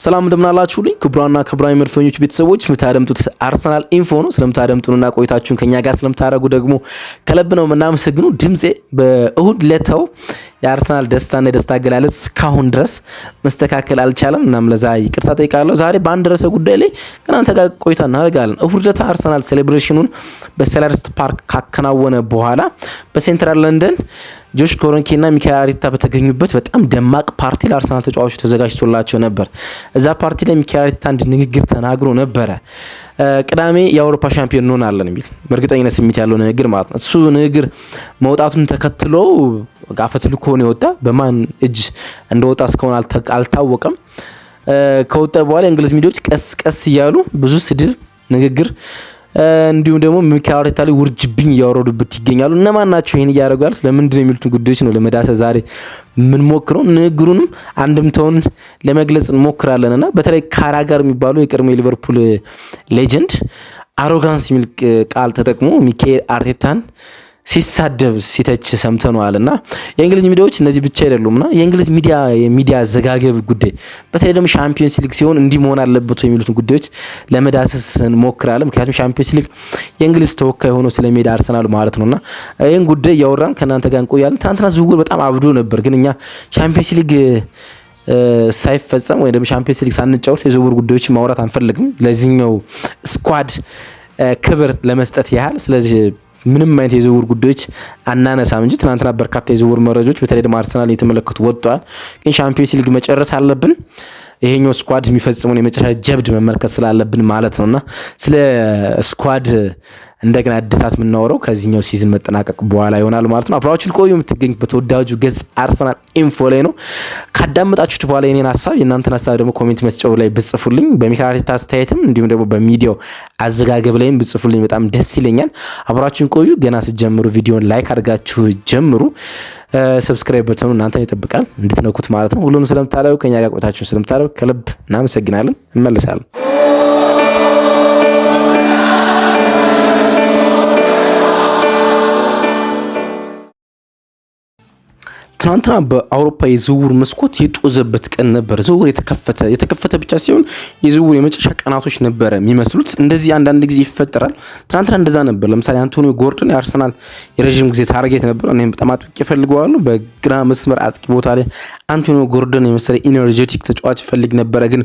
ሰላም እንደምናላችሁልኝ ክቡራና ክቡራን መድፈኞች ቤተሰቦች የምታደምጡት አርሰናል ኢንፎ ነው። ስለምታደምጡንና ቆይታችሁን ከኛ ጋር ስለምታደርጉ ደግሞ ከልብ ነው የምናመሰግነው። ድምጼ በእሁድ ለታው የአርሰናል ደስታና የደስታ አገላለጽ እስካሁን ድረስ መስተካከል አልቻለም። እናም ለዛ ይቅርታ ጠይቃለሁ። ዛሬ በአንድ ርዕሰ ጉዳይ ላይ ከናንተ ጋር ቆይታ እናደርጋለን። እሁድ ለታ አርሰናል ሴሌብሬሽኑን በሴልኸርስት ፓርክ ካከናወነ በኋላ በሴንትራል ለንደን ጆሽ ኮሮንኬና ሚካኤል አርቴታ በተገኙበት በጣም ደማቅ ፓርቲ ለአርሰናል ተጫዋቾች ተዘጋጅቶላቸው ነበር። እዛ ፓርቲ ላይ ሚካኤል አርቴታ አንድ ንግግር ተናግሮ ነበረ። ቅዳሜ የአውሮፓ ሻምፒዮን እንሆናለን የሚል በእርግጠኝነት ስሜት ያለው ንግግር ማለት ነው። እሱ ንግግር መውጣቱን ተከትሎ ጋፈትልኮ ነው የወጣ። በማን እጅ እንደወጣ እስካሁን አልታወቀም። ከወጣ በኋላ የእንግሊዝ ሚዲያዎች ቀስ ቀስ እያሉ ብዙ ስድብ ንግግር እንዲሁም ደግሞ ሚካኤል አርቴታ ላይ ውርጅብኝ እያወረዱበት ይገኛሉ። እነማን ናቸው ይሄን እያደረጉ ያሉት ለምንድን ነው የሚሉትን ጉዳዮች ነው ለመዳሰስ ዛሬ ምን ሞክረው ንግግሩንም አንድምታውን ለመግለጽ እንሞክራለንና በተለይ ካራጋር የሚባለው የቀድሞ የሊቨርፑል ሌጀንድ አሮጋንስ የሚል ቃል ተጠቅሞ ሚካኤል አርቴታን ሲሳደብ ሲተች ሰምተነዋልና የእንግሊዝ ሚዲያዎች እነዚህ ብቻ አይደሉምና የእንግሊዝ ሚዲያ ዘጋገብ ጉዳይ በተለይ ደግሞ ሻምፒዮንስ ሊግ ሲሆን እንዲህ መሆን አለበት የሚሉትን ጉዳዮች ለመዳሰስ እንሞክራለን። ምክንያቱም ሻምፒዮንስ ሊግ የእንግሊዝ ተወካይ ሆኖ ስለሜዳ አርሰናል ማለት ነውና ይሄን ጉዳይ ያወራን ከናንተ ጋር እንቆያለን። ትናንትና ዝውውር በጣም አብዶ ነበር፣ ግን እኛ ሻምፒዮንስ ሊግ ሳይፈጸም ወይ ደግሞ ሻምፒዮንስ ሊግ ሳንጫወት የዝውውር ጉዳዮችን ማውራት አንፈልግም፣ ለዚህኛው ስኳድ ክብር ለመስጠት ያህል። ስለዚህ ምንም አይነት የዝውውር ጉዳዮች አናነሳም እንጂ ትናንትና በርካታ የዝውውር መረጃዎች በተለይ ደግሞ አርሰናል የተመለከቱ ወጥቷል። ግን ሻምፒዮንስ ሊግ መጨረስ አለብን፣ ይሄኛው ስኳድ የሚፈጽመውን የመጨረሻ ጀብድ መመልከት ስላለብን ማለት ነውና ስለ ስኳድ እንደገና አዲሳት የምናወራው ከዚህኛው ሲዝን መጠናቀቅ በኋላ ይሆናል ማለት ነው። አብራችሁ ቆዩ። የምትገኙት በተወዳጁ ገጽ አርሰናል ኢንፎ ላይ ነው። ካዳመጣችሁት በኋላ የኔን ሀሳብ የእናንተን ሀሳብ ደግሞ ኮሜንት መስጫው ላይ ብጽፉልኝ፣ በሚካኤል አርቴታ አስተያየትም እንዲሁም ደግሞ በሚዲያው አዘጋገብ ላይም ብጽፉልኝ በጣም ደስ ይለኛል። አብራችሁን ቆዩ። ገና ስትጀምሩ ቪዲዮን ላይክ አድርጋችሁ ጀምሩ። ሰብስክራይብ በተኑ እናንተን ይጠብቃል እንድትነኩት ማለት ነው። ሁሉንም ስለምታደርጉ ከኛ ጋር ቆይታችሁን ስለምታደርጉ ከልብ እናመሰግናለን። እንመለሳለን። ትናንትና በአውሮፓ የዝውውር መስኮት የጦዘበት ቀን ነበር። ዝውውር የተከፈተ ብቻ ሲሆን የዝውውር የመጨረሻ ቀናቶች ነበር የሚመስሉት። እንደዚህ አንዳንድ ጊዜ ይፈጠራል። ትናንትና እንደዛ ነበር። ለምሳሌ አንቶኒዮ ጎርደን የአርሰናል የረጅም ጊዜ ታርጌት ነበር። እኔም በጣም አጥብቄ እፈልገዋለሁ። በግራ መስመር አጥቂ ቦታ ላይ አንቶኒዮ ጎርደን የመሰለ ኢነርጄቲክ ተጫዋች ፈልግ ነበረ። ግን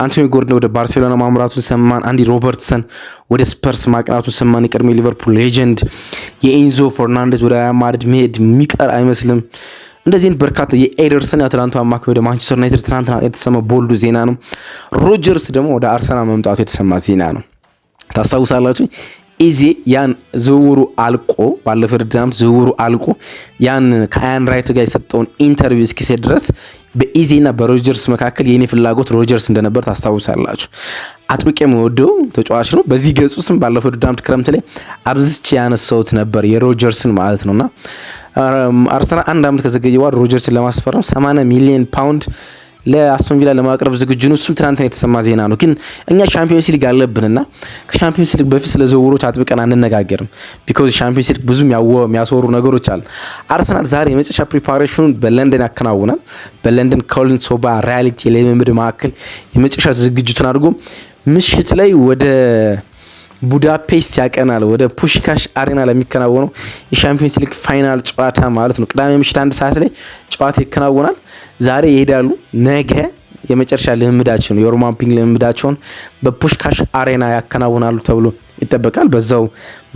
አንቶኒዮ ጎርደን ወደ ባርሴሎና ማምራቱን ሰማን። አንዲ ሮበርትሰን ወደ ስፐርስ ማቅናቱን ሰማን። የቀድሞ ሊቨርፑል ሌጀንድ የኤንዞ ፈርናንዴዝ ወደ ሪያል ማድሪድ መሄድ የሚቀር አይመስልም። እንደዚህ በርካታ የኤደርሰን የአትላንታ አማካይ ወደ ማንቸስተር ዩናይትድ ትናንትና የተሰማ ቦልዱ ዜና ነው። ሮጀርስ ደግሞ ወደ አርሰናል መምጣቱ የተሰማ ዜና ነው። ታስታውሳላችሁ ኢዜ ያን ዝውውሩ አልቆ ባለፈው ድራም ዝውውሩ አልቆ ያን ከአያን ራይት ጋር የሰጠውን ኢንተርቪው እስኪሰጥ ድረስ በኢዜና በሮጀርስ መካከል የኔ ፍላጎት ሮጀርስ እንደነበር ታስታውሳላችሁ። አጥብቄ የምወደው ተጫዋች ነው። በዚህ ገጹ ስም ባለፈው ድራም ክረምት ላይ አብዝቼ ያነሳውት ነበር የሮጀርስን ማለት ነውና አርሰናል አንድ አመት ከዘገየ በኋላ ሮጀርስን ለማስፈረም 80 ሚሊዮን ፓውንድ ለአስቶን ቪላ ለማቅረብ ዝግጁ ነው። እሱም ትናንትና የተሰማ ዜና ነው። ግን እኛ ሻምፒዮንስ ሊግ አለብንና ከሻምፒዮንስ ሊግ በፊት ስለ ዝውውሮች አጥብቀን አንነጋገርም። ቢኮዝ ሻምፒዮንስ ሊግ ብዙ የሚያስወሩ ነገሮች አሉ። አርሰናል ዛሬ የመጨረሻ ፕሪፓሬሽኑን በለንደን ያከናውናል። በለንደን ኮሊን ሶባ ሪያሊቲ የልምምድ ማዕከል የመጨረሻ ዝግጅቱን አድርጎ ምሽት ላይ ወደ ቡዳፔስት ያቀናል። ወደ ፑሽካሽ አሬና ለሚከናወነው የሻምፒዮንስ ሊግ ፋይናል ጨዋታ ማለት ነው። ቅዳሜ ምሽት 1 ሰዓት ላይ ጨዋታ ይከናወናል። ዛሬ ይሄዳሉ። ነገ የመጨረሻ ልምምዳቸውን የሮማምፒንግ ልምምዳቸውን በፑሽካሽ አሬና ያከናውናሉ ተብሎ ይጠበቃል። በዛው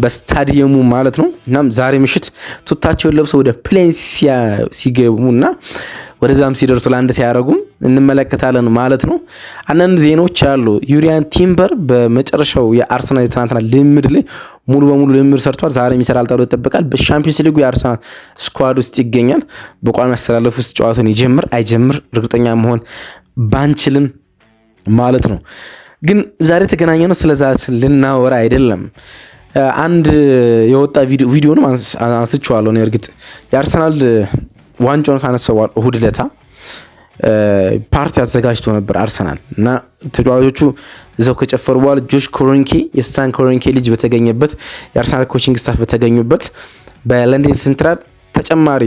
በስታዲየሙ ማለት ነው። እናም ዛሬ ምሽት ቱታቸውን ለብሰው ወደ ፕሌን ሲገቡና ወደዛም ሲደርሱ ላንድ ሲያደርጉም እንመለከታለን ማለት ነው። አንዳንድ ዜናዎች አሉ። ዩሪያን ቲምበር በመጨረሻው የአርሰናል ትናንትና ልምምድ ላይ ሙሉ በሙሉ ልምምድ ሰርቷል። ዛሬ ይሰራል ተብሎ ይጠበቃል። በሻምፒዮንስ ሊጉ የአርሰናል ስኳድ ውስጥ ይገኛል። በቋሚ አስተላለፍ ውስጥ ጨዋታውን ይጀምር አይጀምር እርግጠኛ መሆን ባንችልም ማለት ነው። ግን ዛሬ ተገናኘ ነው ስለዛ ልናወራ አይደለም። አንድ የወጣ ቪዲዮንም አንስቼዋለሁ ነው። እርግጥ የአርሰናል ዋንጫውን ካነሳው እሁድ ዕለት ፓርቲ አዘጋጅቶ ነበር አርሰናል እና ተጫዋቾቹ እዛው ከጨፈሩ በኋላ ጆሽ ኮሮንኬ የስታን ኮሮንኬ ልጅ በተገኘበት የአርሰናል ኮቺንግ ስታፍ በተገኙበት በለንደን ሴንትራል ተጨማሪ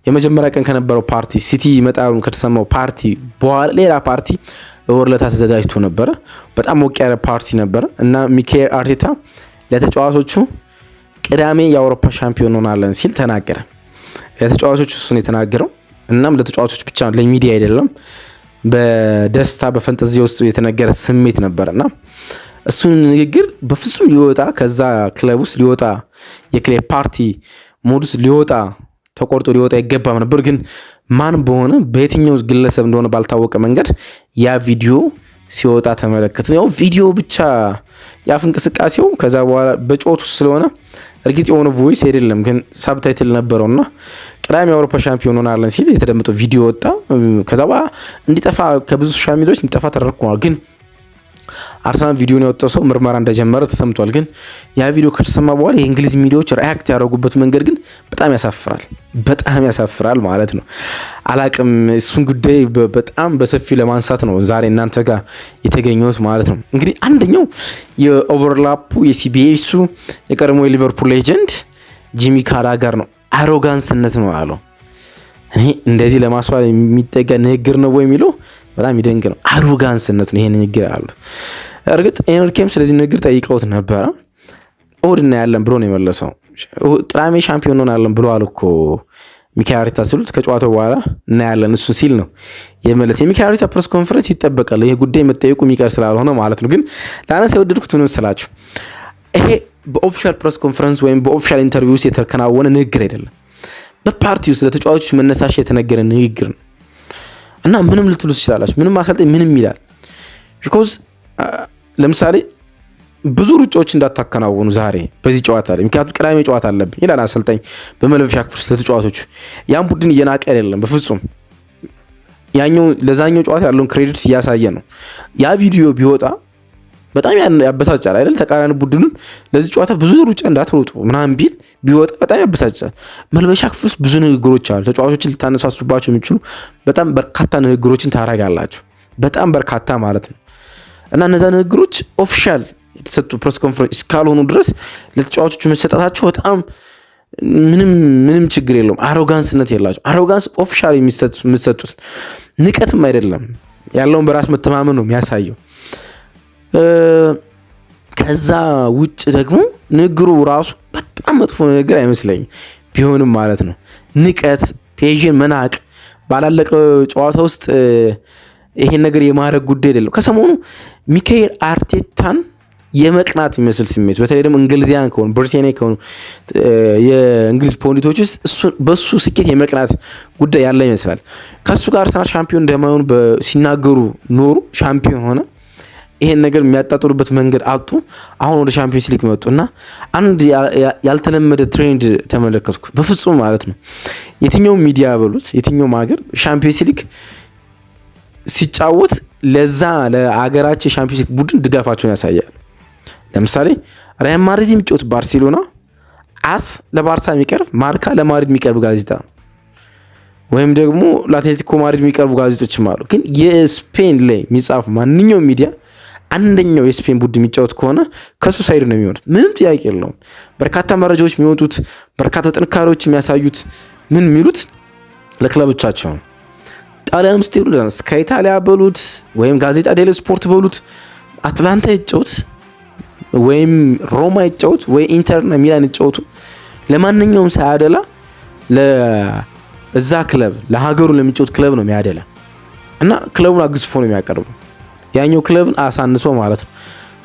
የመጀመሪያ ቀን ከነበረው ፓርቲ ሲቲ ይመጣሉ ከተሰማው ፓርቲ በኋላ ሌላ ፓርቲ ወርለታ ተዘጋጅቶ ነበር። በጣም ሞቅ ያለ ፓርቲ ነበር እና ሚካኤል አርቴታ ለተጫዋቾቹ ቅዳሜ የአውሮፓ ሻምፒዮን ሆናለን ሲል ተናገረ። ለተጫዋቾቹ እሱን የተናገረው እናም ለተጫዋቾች ብቻ ለሚዲያ አይደለም፣ በደስታ በፈንጠዚያ ውስጥ የተነገረ ስሜት ነበርና እሱን ንግግር በፍጹም ሊወጣ ከዛ ክለብ ውስጥ ሊወጣ የክለብ ፓርቲ ሞዱስ ሊወጣ ተቆርጦ ሊወጣ ይገባም ነበር። ግን ማን በሆነ በየትኛው ግለሰብ እንደሆነ ባልታወቀ መንገድ ያ ቪዲዮ ሲወጣ ተመለከተ። ያው ቪዲዮ ብቻ ያፍ እንቅስቃሴው ከዛ በኋላ በጮቱ ስለሆነ እርግጥ የሆነ ቮይስ አይደለም፣ ግን ሳብታይትል ነበረውና ቅዳሜ የአውሮፓ ሻምፒዮን ሆናለን ሲል የተደመጠው ቪዲዮ ወጣ። ከዛ በኋላ እንዲጠፋ ከብዙ ሶሻል ሚዲያዎች እንዲጠፋ ተደርጓል። ግን አርሰናል ቪዲዮን ያወጣው ሰው ምርመራ እንደጀመረ ተሰምቷል። ግን ያ ቪዲዮ ከተሰማ በኋላ የእንግሊዝ ሚዲያዎች ሪአክት ያደረጉበት መንገድ ግን በጣም ያሳፍራል ማለት ነው። አላቅም እሱን ጉዳይ በጣም በሰፊው ለማንሳት ነው ዛሬ እናንተ ጋር የተገኘሁት ማለት ነው። እንግዲህ አንደኛው የኦቨርላፑ የሲቢኤሱ የቀድሞ የሊቨርፑል ሌጀንድ ጂሚ ካራገር ነው። አሮጋንስነት ነው አለው። እኔ እንደዚህ ለማስዋል የሚጠጋ ንግግር ነው ወይ የሚለው በጣም ይደንቅ ነው። አሮጋንስነት ነው ይሄ ንግግር አሉ። እርግጥ ኤንሪኬም ስለዚህ ንግግር ጠይቀውት ነበረ። እሑድ እናያለን ብሎ ነው የመለሰው። ቅዳሜ ሻምፒዮን ሆናለን ብሎ አልኮ ሚካኤል አርቴታ ሲሉት ከጨዋታው በኋላ እናያለን እሱን ሲል ነው የመለሰ። የሚካኤል አርቴታ ፕሬስ ኮንፈረንስ ይጠበቃል፣ ይሄ ጉዳይ መጠየቁ የሚቀር ስላልሆነ ማለት ነው። ግን ላነሳ የወደድኩት ምን መሰላችሁ? ይሄ በኦፊሻል ፕሬስ ኮንፈረንስ ወይም በኦፊሻል ኢንተርቪው ውስጥ የተከናወነ ንግግር አይደለም። በፓርቲ ውስጥ ለተጫዋቾች መነሳሻ የተነገረ ንግግር ነው እና ምንም ልትሉ ትችላላችሁ። ምንም አሰልጣኝ ምንም ይላል። ቢኮዝ ለምሳሌ ብዙ ሩጫዎች እንዳታከናወኑ ዛሬ በዚህ ጨዋታ ላይ፣ ምክንያቱም ቅዳሜ ጨዋታ አለብኝ ይላል አሰልጣኝ በመልበሻ ክፍል ውስጥ ለተጫዋቾቹ። ያን ቡድን እየናቀ አይደለም በፍጹም፣ ያኛው ለዛኛው ጨዋታ ያለውን ክሬዲት እያሳየ ነው። ያ ቪዲዮ ቢወጣ በጣም ያበሳጫል አይደል? ተቃራኒ ቡድኑን ለዚህ ጨዋታ ብዙ ሩጫ እንዳትሮጡ ምናምን ቢል ቢወጣ በጣም ያበሳጫል። መልበሻ ክፍል ውስጥ ብዙ ንግግሮች አሉ። ተጫዋቾችን ልታነሳሱባቸው የሚችሉ በጣም በርካታ ንግግሮችን ታረጋላችሁ። በጣም በርካታ ማለት ነው። እና እነዛ ንግግሮች ኦፊሻል የተሰጡ ፕሬስ ኮንፈረንስ እስካልሆኑ ድረስ ለተጫዋቾቹ መሰጣታቸው በጣም ምንም ችግር የለውም። አሮጋንስነት የላቸው። አሮጋንስ ኦፊሻል የምትሰጡት ንቀትም አይደለም፣ ያለውን በራስ መተማመን ነው የሚያሳየው። ከዛ ውጭ ደግሞ ንግግሩ ራሱ በጣም መጥፎ ንግግር አይመስለኝም ቢሆንም ማለት ነው። ንቀት፣ ፔዥን መናቅ ባላለቀ ጨዋታ ውስጥ ይሄን ነገር የማድረግ ጉዳይ አይደለም። ከሰሞኑ ሚካኤል አርቴታን የመቅናት የሚመስል ስሜት በተለይ ደግሞ እንግሊዛውያን ከሆኑ ብሪታኒያ ከሆኑ የእንግሊዝ ፖሊቶች ውስጥ በሱ ስኬት የመቅናት ጉዳይ ያለ ይመስላል። ከሱ ጋር አርሰናል ሻምፒዮን እንደማይሆን ሲናገሩ ኖሩ። ሻምፒዮን ሆነ። ይሄን ነገር የሚያጣጥሩበት መንገድ አጡ። አሁን ወደ ቻምፒየንስ ሊግ መጡ እና አንድ ያልተለመደ ትሬንድ ተመለከትኩ። በፍጹም ማለት ነው የትኛው ሚዲያ በሉት የትኛውም ሀገር ቻምፒየንስ ሊግ ሲጫወት ለዛ ለሀገራቸው ቻምፒየንስ ሊግ ቡድን ድጋፋቸውን ያሳያሉ። ለምሳሌ ሪያል ማድሪድ የሚጫወት ባርሴሎና አስ ለባርሳ የሚቀርብ ማርካ ለማድሪድ የሚቀርብ ጋዜጣ ወይም ደግሞ ለአትሌቲኮ ማድሪድ የሚቀርቡ ጋዜጦችም አሉ። ግን የስፔን ላይ የሚጻፉ ማንኛውም ሚዲያ አንደኛው የስፔን ቡድን የሚጫወት ከሆነ ከሱ ሳይድ ነው የሚሆኑት። ምንም ጥያቄ የለውም። በርካታ መረጃዎች የሚወጡት፣ በርካታ ጥንካሬዎች የሚያሳዩት ምን የሚሉት ለክለቦቻቸው። ጣሊያን ውስጥ ሄዱ ስካይ ኢታሊያ በሉት ወይም ጋዜጣ ዴሎ ስፖርት በሉት፣ አትላንታ ይጫወት ወይም ሮማ ይጫወት ወይ ኢንተር ሚላን ይጫወቱ፣ ለማንኛውም ሳያደላ ለዛ ክለብ ለሀገሩ ለሚጫወት ክለብ ነው የሚያደላ እና ክለቡን አግዝፎ ነው የሚያቀርበው፣ ያኛው ክለብን አሳንሶ ማለት ነው።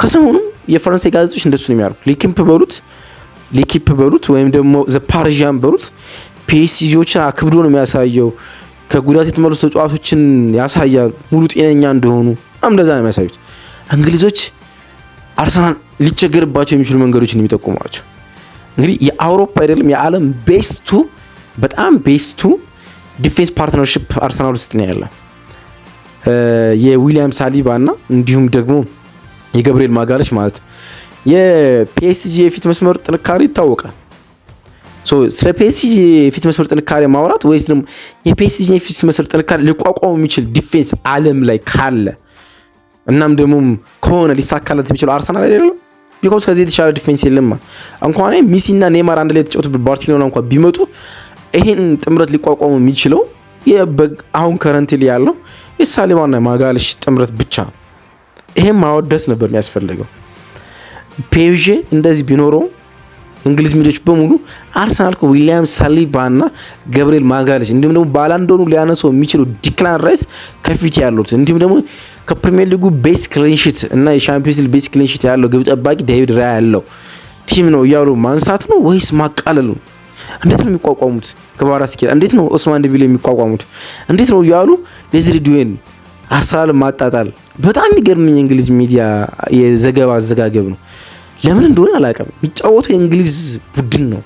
ከሰሞኑ የፈረንሳይ ጋዜጦች እንደሱ ነው የሚያደርጉት። ሊኪፕ በሉት ወይም ደግሞ ዘ ፓሪዣን በሉት ፒኤስጂዎችን አክብዶ ነው የሚያሳየው። ከጉዳት የተመለሱ ተጫዋቾችን ያሳያል፣ ሙሉ ጤነኛ እንደሆኑ እንደዛ ነው የሚያሳዩት። እንግሊዞች አርሰናል ሊቸገርባቸው የሚችሉ መንገዶችን የሚጠቁሟቸው። እንግዲህ የአውሮፓ አይደለም የዓለም በጣም ቤስቱ ዲፌንስ ፓርትነርሺፕ አርሰናል ውስጥ ነው ያለ። የዊሊያም ሳሊባ እና እንዲሁም ደግሞ የገብርኤል ማጋለሽ ማለት የፒኤስጂ የፊት መስመር ጥንካሬ ይታወቃል። ስለ ፒኤስጂ የፊት መስመር ጥንካሬ ማውራት ወይስ ደግሞ የፒኤስጂ የፊት መስመር ጥንካሬ ሊቋቋም የሚችል ዲፌንስ ዓለም ላይ ካለ እናም ደግሞ ከሆነ ሊሳካለት የሚችለው አርሰናል አይደለም። ቢኮዝ ከዚህ የተሻለ ዲፌንስ የለም። እንኳን ሜሲ እና ኔይማር አንድ ላይ የተጫወቱበት ባርሴሎና እንኳን ቢመጡ ይሄን ጥምረት ሊቋቋሙ የሚችለው አሁን ከረንትሊ ያለው የሳሊባና ማጋለሽ ጥምረት ብቻ ነው። ይሄን ማወደስ ነበር የሚያስፈልገው። ፔዤ እንደዚህ ቢኖረው እንግሊዝ ሚዲያዎች በሙሉ አርሰናል ከዊሊያም ሳሊባና ገብርኤል ማጋለሽ እንዲሁም ደግሞ ባላንዶኑ ሊያነሰው የሚችሉ ዲክላን ራይስ ከፊት ያሉት እንዲሁም ደግሞ ከፕሪሚየር ሊጉ ቤስ ክሊንሺት እና የሻምፒዮንስ ሊግ ቤስ ክሊንሺት ያለው ግብ ጠባቂ ዴቪድ ራያ ያለው ቲም ነው እያሉ ማንሳት ነው ወይስ ማቃለል ነው? እንዴት ነው የሚቋቋሙት? ከባራስኪያ እንዴት ነው ኦስማን ዲቪሊ የሚቋቋሙት? እንዴት ነው እያሉ ዴዝሪ ዱዌን አርሰናል ማጣጣል በጣም የሚገርምኝ የእንግሊዝ ሚዲያ የዘገባ አዘጋገብ ነው። ለምን እንደሆነ አላውቅም። የሚጫወተው የእንግሊዝ ቡድን ነው።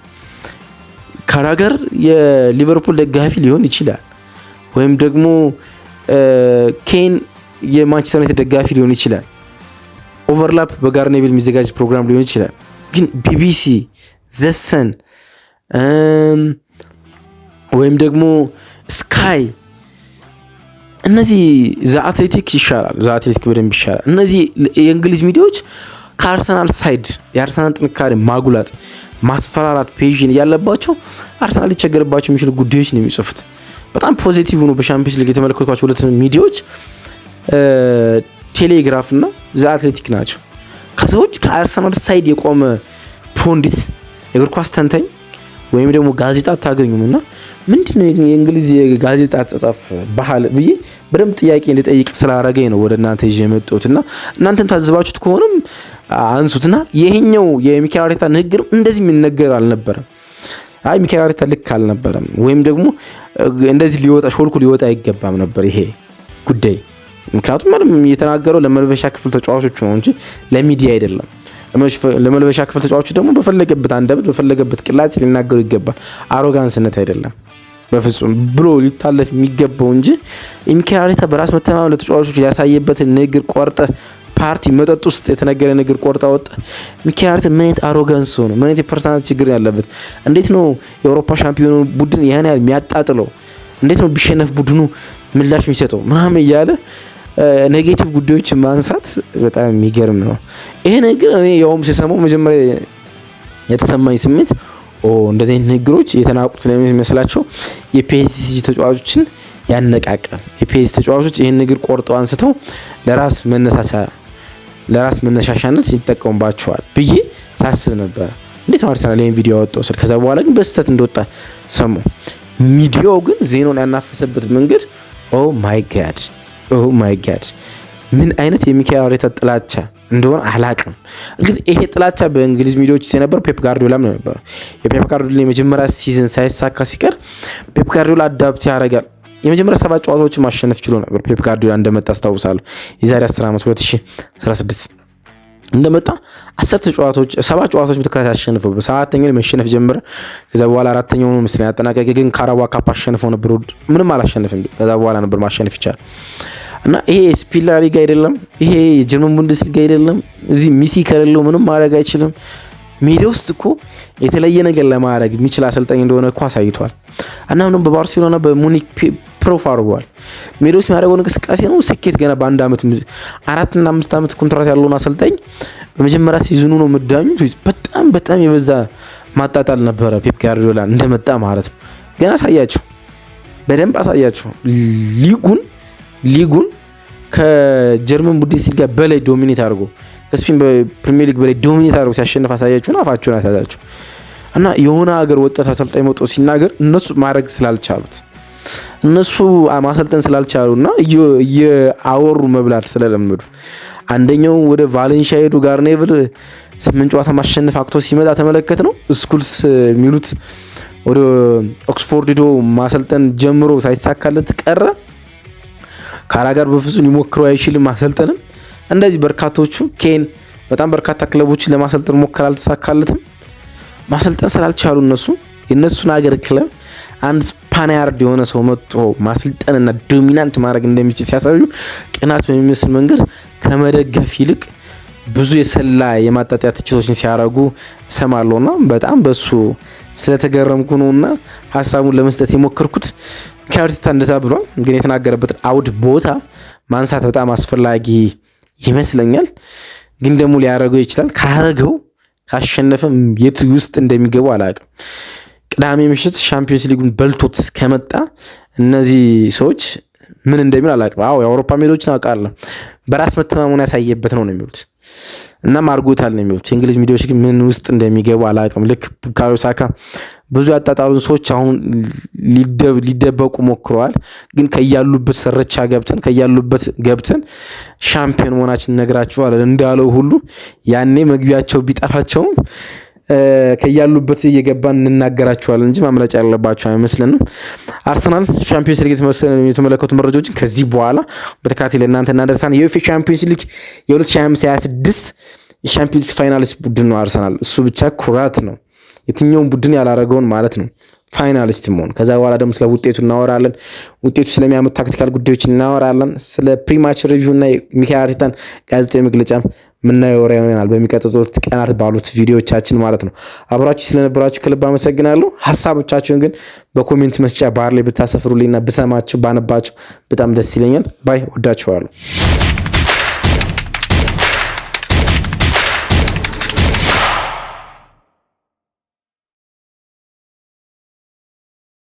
ካራገር የሊቨርፑል ደጋፊ ሊሆን ይችላል፣ ወይም ደግሞ ኬን የማንቸስተር ዩናይትድ ደጋፊ ሊሆን ይችላል። ኦቨርላፕ በጋርኔቪል የሚዘጋጅ ፕሮግራም ሊሆን ይችላል። ግን ቢቢሲ ዘሰን ወይም ደግሞ ስካይ እነዚህ ዘአትሌቲክ ይሻላል። ዘአትሌቲክ በደንብ ይሻላል። እነዚህ የእንግሊዝ ሚዲያዎች ከአርሰናል ሳይድ የአርሰናል ጥንካሬ ማጉላት፣ ማስፈራራት ፔዥን ያለባቸው አርሰናል ሊቸገርባቸው የሚችሉ ጉዳዮች ነው የሚጽፉት። በጣም ፖዚቲቭ ነው። በሻምፒዮንስ ሊግ የተመለከቷቸው ሁለት ሚዲያዎች ቴሌግራፍ እና ዘአትሌቲክ ናቸው። ከሰዎች ከአርሰናል ሳይድ የቆመ ፖንዲት የእግር ኳስ ተንታኝ ወይም ደግሞ ጋዜጣ አታገኙም። እና ምንድነው የእንግሊዝ የጋዜጣ አጻጻፍ ባህል ብዬ በደንብ ጥያቄ እንድጠይቅ ስላረገኝ ነው ወደ እናንተ ይዤ የመጣሁት። እና እናንተም ታዝባችሁት ከሆነም አንሱትና ይሄኛው የሚካኤል አርቴታ ንግግር እንደዚህ የሚነገር አልነበረም። አይ ሚካኤል አርቴታ ልክ አልነበረም፣ ወይም ደግሞ እንደዚህ ሾልኩ ሊወጣ አይገባም ነበር ይሄ ጉዳይ። ምክንያቱም ማለት የተናገረው ለመልበሻ ክፍል ተጫዋቾች ነው እንጂ ለሚዲያ አይደለም። ለመልበሻ ክፍል ተጫዋቾች ደግሞ በፈለገበት አንደበት በፈለገበት ቅላጽ ሊናገሩ ይገባል። አሮጋንስነት አይደለም በፍጹም ብሎ ሊታለፍ የሚገባው እንጂ የሚካኤል አርቴታ በራስ መተማመን ለተጫዋቾች ያሳየበትን ንግግር ቆርጠ ፓርቲ መጠጥ ውስጥ የተነገረ ንግግር ቆርጣ ወጣ። ሚካኤል አርቴታ ምን አይነት አሮጋንስ ነው? ምን አይነት ፐርሰናል ችግር ያለበት? እንዴት ነው የአውሮፓ ሻምፒዮን ቡድን ያን ያህል የሚያጣጥለው? እንዴት ነው ቢሸነፍ ቡድኑ ምላሽ የሚሰጠው ምናምን እያለ ኔጌቲቭ ጉዳዮች ማንሳት በጣም የሚገርም ነው። ይሄ ነገር እኔ ያውም ሲሰማው መጀመሪያ የተሰማኝ ስሜት እንደዚህ አይነት ንግግሮች የተናቁት ስለሚመስላቸው የፒኤስጂ ተጫዋቾችን ያነቃቃል። የፒኤስጂ ተጫዋቾች ይሄን ንግግር ቆርጠው አንስተው ለራስ መነሻሻነት ሲጠቀሙባቸዋል ብዬ ሳስብ ነበር። እንዴት ነው አርሰናል ይሄን ቪዲዮ ያወጣው ስል ከዛ በኋላ ግን በስተት እንደወጣ ሰሙ። ሚዲያው ግን ዜናውን ያናፈሰበት መንገድ ኦ ማይ ጋድ ምን አይነት የሚካኤል አርቴታ ጥላቻ እንደሆነ አላቅም። እንግዲህ ይሄ ጥላቻ በእንግሊዝ ሚዲያዎች የነበረው ፔፕ ጋርዲዮላም ነበር። የፔፕ ጋርዲዮላ የመጀመሪያ ሲዝን ሳይሳካ ሲቀር ፔፕ ጋርዲዮላ አዳፕት ያደርጋል። የመጀመሪያ 7 ጨዋታዎችን ማሸነፍ ችሎ ነበር ፔፕ ጋርዲዮላ እንደመጣ አስታውሳለሁ። የዛሬ 10 ዓመት 2016 እንደመጣ 7 ጨዋታዎች በተከታታይ አሸንፈው በሰባተኛው መሸነፍ ጀመረ። ከዛ በኋላ አራተኛው ነው መስለኝ ያጠናቀቀ። ግን ካራባ ካፕ አሸንፈው ነበር፣ ምንም አላሸነፈም። ከዛ በኋላ ነበር ማሸነፍ ይቻላል። እና ይሄ ስፒላ ሊግ አይደለም፣ ይሄ የጀርመን ቡንደስ ሊግ አይደለም። እዚህ ሚሲ ከሌለው ምንም ማድረግ አይችልም። ሜዳ ውስጥ እኮ የተለየ ነገር ለማድረግ የሚችል አሰልጣኝ እንደሆነ እኮ አሳይቷል። እና ምንም በባርሴሎና በሙኒክ ፕሮፍ አድርጓል። ሜዳ ውስጥ የሚያደርገው እንቅስቃሴ ነው ስኬት። ገና በአንድ ዓመት 4 እና 5 ዓመት ኮንትራት ያለውን አሰልጣኝ በመጀመሪያ ሲዝኑ ነው ምዳኙት። በጣም የበዛ ማጣጣል ነበረ ፔፕ ጋርዲዮላ እንደመጣ ማለት ነው። ገና አሳያቸው፣ በደንብ አሳያቸው። ሊጉን ከጀርመን ቡንደስሊጋ በላይ ዶሚኔት አድርጎ ከስፔን በፕሪሚየር ሊግ በላይ ዶሚኔት አድርጎ ሲያሸንፍ አሳያችሁና አፋችሁን አሳያችሁ። እና የሆነ ሀገር ወጣት አሰልጣኝ መጥቶ ሲናገር እነሱ ማድረግ ስላልቻሉት እነሱ ማሰልጠን ስላልቻሉና እየአወሩ መብላት ስለለመዱ አንደኛው ወደ ቫሌንሺያ ሄዱ ጋርኔቭል 8 ጨዋታ ማሸነፍ አክቶ ሲመጣ ተመለከት ነው። ስኩልስ የሚሉት ወደ ኦክስፎርድ ሄዶ ማሰልጠን ጀምሮ ሳይሳካለት ቀረ። ካራጋር በፍጹም ሊሞክረው አይችልም ማሰልጠንም። እንደዚህ በርካቶቹ ኬን በጣም በርካታ ክለቦችን ለማሰልጠን ሞከራ አልተሳካለትም። ማሰልጠን ስላልቻሉ የነሱን ሀገር ክለብ አንድ ስፓኒያርድ የሆነ ሰው መጥቶ ማሰልጠንና ዶሚናንት ማድረግ እንደሚችል ሲያሳዩ ቅናት በሚመስል መንገድ ከመደገፍ ይልቅ ብዙ የሰላ የማጣጣያ ትችቶችን ሲያረጉ ሰማለውና በጣም በሱ ስለተገረምኩ ነውና ሐሳቡን ለመስጠት የሞከርኩት። ካርቲታ እንደዛ ብሏል፣ ግን የተናገረበት አውድ ቦታ ማንሳት በጣም አስፈላጊ ይመስለኛል። ግን ደግሞ ሊያረገው ይችላል። ካረገው ካሸነፈም የት ውስጥ እንደሚገባው አላውቅም። ቅዳሜ ምሽት ሻምፒዮንስ ሊጉን በልቶት ከመጣ እነዚህ ሰዎች ምን እንደሚል አላውቅም። አዎ የአውሮፓ ሜዳዎችን አውቃለሁ። በራስ መተማመን ያሳየበት ነው የሚሉት እና ማርጎታል ነው የሚሉት። የእንግሊዝ ሚዲያዎች ግን ምን ውስጥ እንደሚገቡ አላውቅም። ልክ ቡካዮ ሳካ ብዙ ያጣጣሉን ሰዎች አሁን ሊደበቁ ሞክረዋል። ግን ከያሉበት ሰረቻ ገብተን ሻምፒዮን መሆናችን ነግራቸዋለን እንዳለው ሁሉ ያኔ መግቢያቸው ቢጠፋቸውም ከያሉበት እየገባን እንናገራቸዋለን እንጂ ማምለጫ ያለባቸው አይመስልንም። አርሰናል ሻምፒዮንስ ሊግ የተመለከቱ መረጃዎችን ከዚህ በኋላ በተከታታይ ለእናንተ እናደርሳለን። የዩኤፋ ሻምፒዮንስ ሊግ የ2025/26 የሻምፒዮንስ ሊግ ፋይናሊስት ቡድን ነው አርሰናል። እሱ ብቻ ኩራት ነው፣ የትኛውም ቡድን ያላረገውን ማለት ነው ፋይናሊስት መሆን። ከዛ በኋላ ደግሞ ስለ ውጤቱ እናወራለን። ውጤቱ ስለሚያመጡ ታክቲካል ጉዳዮች እናወራለን። ስለ ፕሪማች ሪቪው እና ሚካኤል አርቴታን ጋዜጣዊ መግለጫ ምናየው ይሆናል በሚቀጥሉት ቀናት ባሉት ቪዲዮዎቻችን ማለት ነው። አብራችሁ ስለነበራችሁ ከልብ አመሰግናለሁ። ሐሳቦቻችሁን ግን በኮሜንት መስጫ ባር ላይ ብታሰፍሩልኝና ብሰማችሁ ባነባችሁ በጣም ደስ ይለኛል። ባይ ወዳችኋለሁ።